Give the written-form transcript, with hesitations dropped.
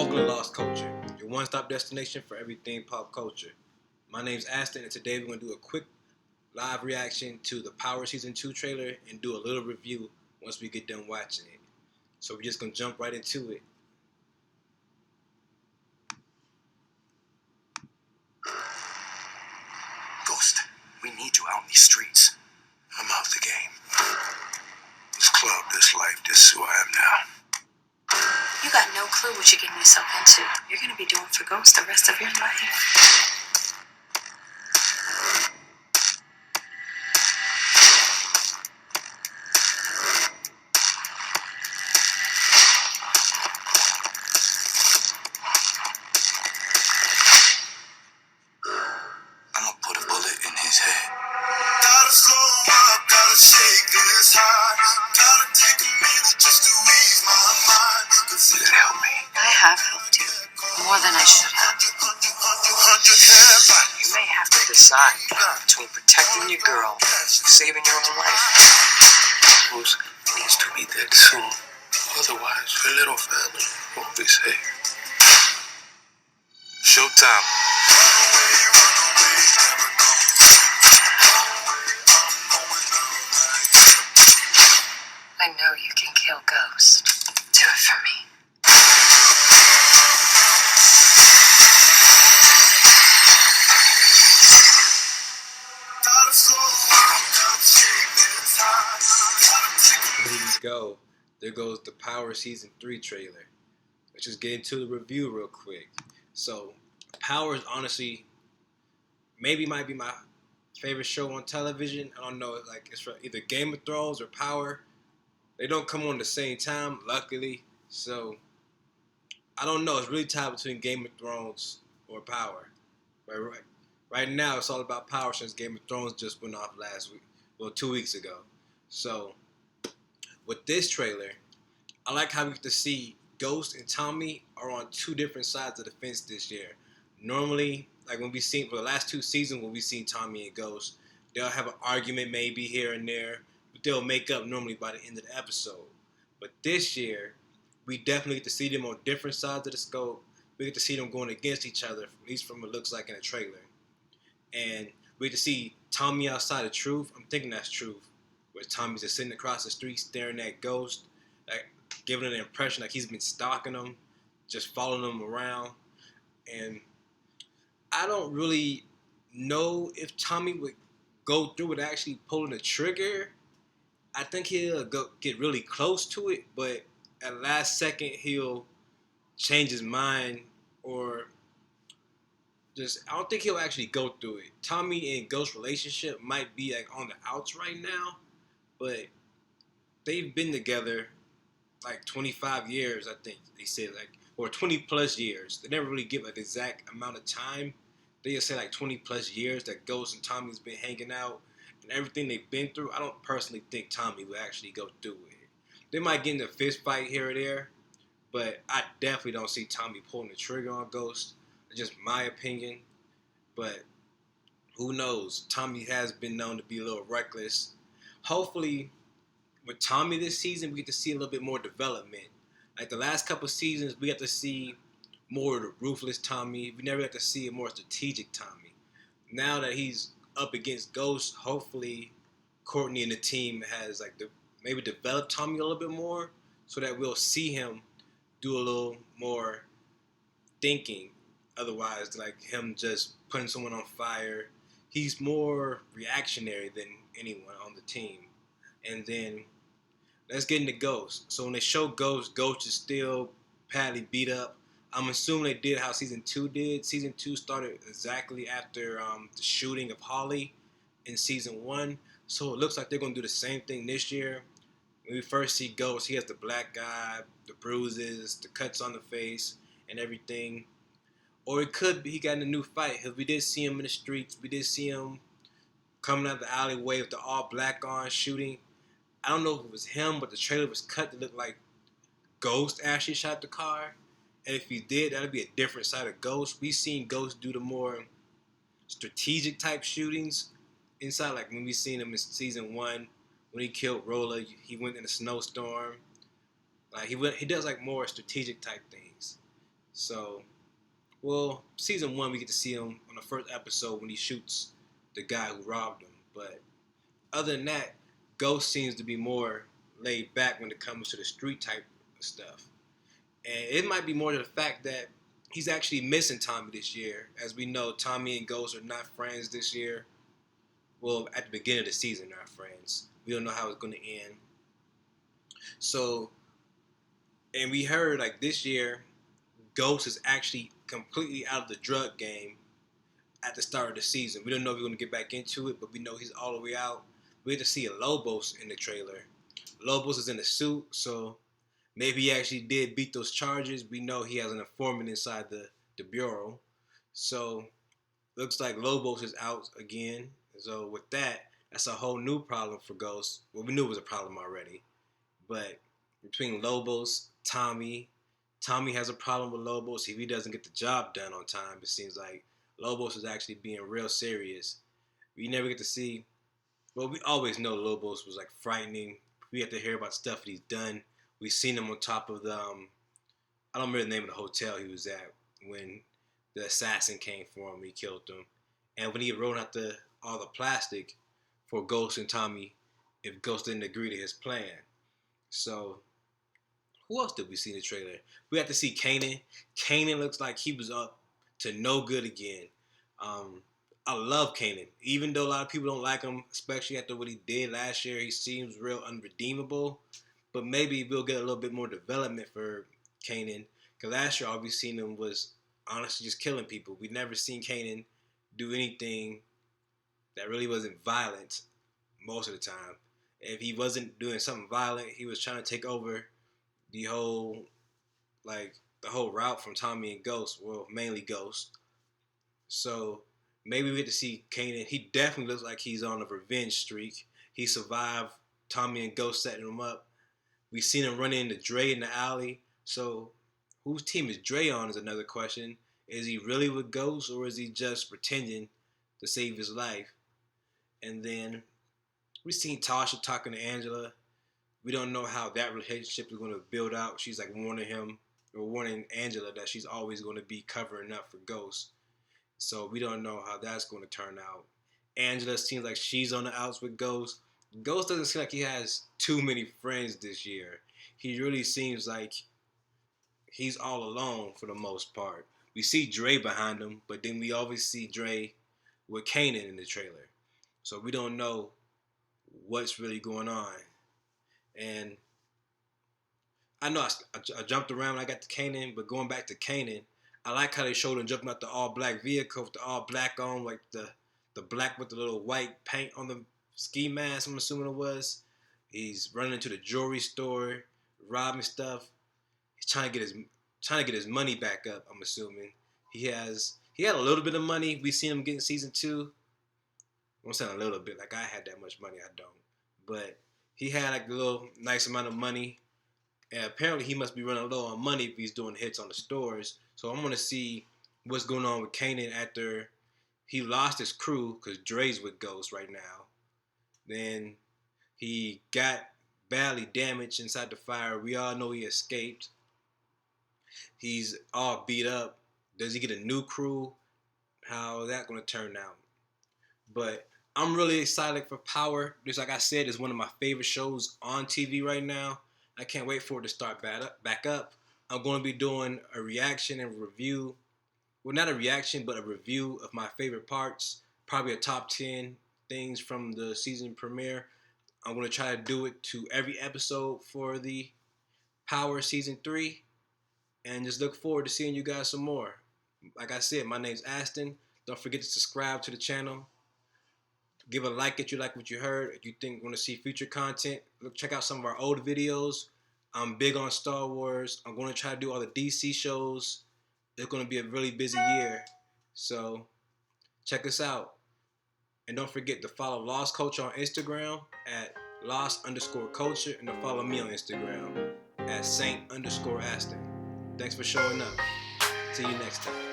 Welcome to Lost Culture, your one-stop destination for everything pop culture. My name's Aston, and today we're going to do a quick live reaction to the Power Season 2 trailer and do a little review once we get done watching it. So we're just going to jump right into it. Ghost, we need you out in these streets. I'm out the game. This club, this life, this is who I am now. You got no clue what you're getting yourself into. You're gonna be doing for Ghost the rest of your life. I'm gonna put a bullet in his head. Gotta slow up, gotta shake this high. Gotta take a minute just to ease my mind. Consider help me. I have helped you more than I should have. You may have to decide between protecting your girl and saving your own life. Bruce needs to be dead soon. Otherwise, your little family won't be safe. Showtime. I know you can kill Ghost. Do it for me. There you go. There goes the Power Season 3 trailer. Let's just get into the review real quick. So, Power is honestly might be my favorite show on television. I don't know, like it's from either Game of Thrones or Power. They don't come on the same time, luckily. So, I don't know. It's really tied between Game of Thrones or Power. But right now, it's all about Power since Game of Thrones just went off last week. Well, 2 weeks ago. So, with this trailer, I like how we get to see Ghost and Tommy are on two different sides of the fence this year. Normally, like when we seen for the last 2 seasons when we seen Tommy and Ghost, they'll have an argument maybe here and there, but they'll make up normally by the end of the episode. But this year, we definitely get to see them on different sides of the scope. We get to see them going against each other, at least from what it looks like in the trailer. And we get to see Tommy outside of Truth. I'm thinking that's Truth. Where Tommy's just sitting across the street staring at Ghost, like giving an impression like he's been stalking him, just following him around. And I don't really know if Tommy would go through with actually pulling the trigger. I think he'll get really close to it, but at last second he'll change his mind or I don't think he'll actually go through it. Tommy and Ghost's relationship might be like on the outs right now, but they've been together like 25 years, I think they said, like, or 20 plus years. They never really give an exact amount of time. They just say like 20 plus years that Ghost and Tommy's been hanging out and everything they've been through. I don't personally think Tommy will actually go through it. They might get in a fist fight here or there, but I definitely don't see Tommy pulling the trigger on Ghost. It's just my opinion, but who knows? Tommy has been known to be a little reckless. Hopefully, with Tommy this season, we get to see a little bit more development. Like the last couple seasons, we got to see more of the ruthless Tommy. We never got to see a more strategic Tommy. Now that he's up against Ghost, hopefully Courtney and the team has like maybe developed Tommy a little bit more, so that we'll see him do a little more thinking. Otherwise, like him just putting someone on fire, he's more reactionary than anyone on the team. And then let's get into Ghost. So when they show Ghost, Ghost is still badly beat up. I'm assuming they did how Season 2 did. Season 2 started exactly after the shooting of Holly in Season 1. So it looks like they're going to do the same thing this year. When we first see Ghost, he has the black eye, the bruises, the cuts on the face, and everything. Or it could be he got in a new fight. Because we did see him in the streets. We did see him coming out the alleyway with the all black on shooting. I don't know if it was him, but the trailer was cut to look like Ghost actually shot the car. And if he did, that would be a different side of Ghost. We've seen Ghost do the more strategic type shootings inside, like when we seen him in Season 1 when he killed Rolla. He went in a snowstorm. Like he does like more strategic type things. So, well, season 1 we get to see him on the first episode when he shoots the guy who robbed him. But other than that, Ghost seems to be more laid back when it comes to the street type of stuff. And it might be more to the fact that he's actually missing Tommy this year. As we know, Tommy and Ghost are not friends this year. Well, at the beginning of the season, they're not friends. We don't know how it's going to end. So, and we heard like this year, Ghost is actually completely out of the drug game at the start of the season. We don't know if we're going to get back into it, but we know he's all the way out. We had to see a Lobos in the trailer. Lobos is in a suit, so maybe he actually did beat those charges. We know he has an informant inside the bureau. So looks like Lobos is out again. So with that, that's a whole new problem for Ghost. Well, we knew it was a problem already. But between Lobos, Tommy has a problem with Lobos. If he doesn't get the job done on time, it seems like Lobos is actually being real serious. We never get to see. Well, we always know Lobos was like frightening. We have to hear about stuff that he's done. We seen him on top of the I don't remember the name of the hotel he was at when the assassin came for him. He killed him, and when he rolled out all the plastic for Ghost and Tommy, if Ghost didn't agree to his plan. So who else did we see in the trailer? We have to see Kanan. Kanan looks like he was up to no good again. I love Kanan. Even though a lot of people don't like him, especially after what he did last year, he seems real unredeemable. But maybe we'll get a little bit more development for Kanan. Because last year, all we seen him was honestly just killing people. We never seen Kanan do anything that really wasn't violent most of the time. If he wasn't doing something violent, he was trying to take over the whole route from Tommy and Ghost. Well, mainly Ghost. So maybe we get to see Kanan. He definitely looks like he's on a revenge streak. He survived Tommy and Ghost setting him up. We seen him running into Dre in the alley. So whose team is Dre on is another question. Is he really with Ghost or is he just pretending to save his life? And then we seen Tasha talking to Angela. We don't know how that relationship is going to build out. She's like warning Angela that she's always going to be covering up for Ghost. So we don't know how that's going to turn out. Angela seems like she's on the outs with Ghost. Ghost doesn't seem like he has too many friends this year. He really seems like he's all alone for the most part. We see Dre behind him, but then we always see Dre with Kanan in the trailer. So we don't know what's really going on. And I know I jumped around when I got to Kanan, but going back to Kanan, I like how they showed him jumping out the all-black vehicle with the all-black on, like the black with the little white paint on the ski mask, I'm assuming it was. He's running into the jewelry store, robbing stuff. He's trying to get his money back up, I'm assuming. He had a little bit of money. We seen him get in season 2. I'm saying a little bit, like I had that much money, I don't. But he had like a little nice amount of money. And apparently he must be running low on money if he's doing hits on the stores. So I'm going to see what's going on with Kanan after he lost his crew because Dre's with Ghost right now. Then he got badly damaged inside the fire. We all know he escaped. He's all beat up. Does he get a new crew? How is that going to turn out? But I'm really excited for Power. Just like I said, it's one of my favorite shows on TV right now. I can't wait for it to start back up. I'm going to be doing a reaction and review. Well, not a reaction, but a review of my favorite parts. Probably a top 10 things from the season premiere. I'm going to try to do it to every episode for the Power Season 3. And just look forward to seeing you guys some more. Like I said, my name's Aston. Don't forget to subscribe to the channel. Give a like if you like what you heard. If you think you want to see future content, check out some of our old videos. I'm big on Star Wars. I'm going to try to do all the DC shows. It's going to be a really busy year. So check us out. And don't forget to follow Lost Culture on Instagram at Lost_Culture and to follow me on Instagram at Saint_Aston. Thanks for showing up. See you next time.